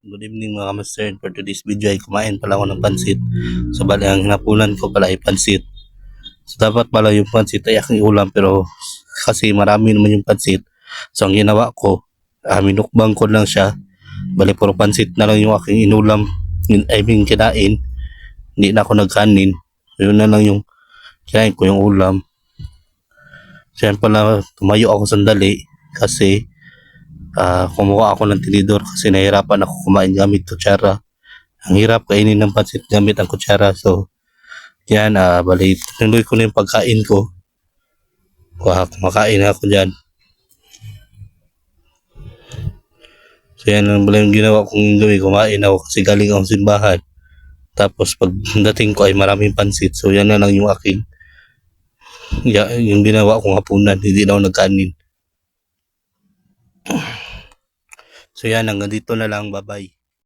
Good evening mga master. For today's video ay kumain pala ako ng pansit. So bali ang hinapunan ko pala ay pansit. So dapat pala yung pansit ay aking ulam pero kasi marami naman yung pansit. So ang ginawa ko, minukbang ko lang siya. Bali puro pansit na lang yung aking inulam. I mean kinain. Hindi na ako nagkanin. So yun na lang yung kinain ko yung ulam. So yan pala tumayo ako sandali kasi kumuha ako ng tinidor kasi nahirapan ako kumain gamit kutsara. Ang hirap kainin ng pansit gamit ang kutsara. So, yan, bali, tuloy ko na yung pagkain ko. Kumakain ako dyan. So, yan ang bali yung ginawa kong gawin. Kumain ako kasi galing akong simbahan. Tapos, pag dating ko ay maraming pansit. So, yan na lang yung aking, yung ginawa kong hapunan. Hindi na ako nagkanin. So, yan, hanggang dito na lang. Bye-bye.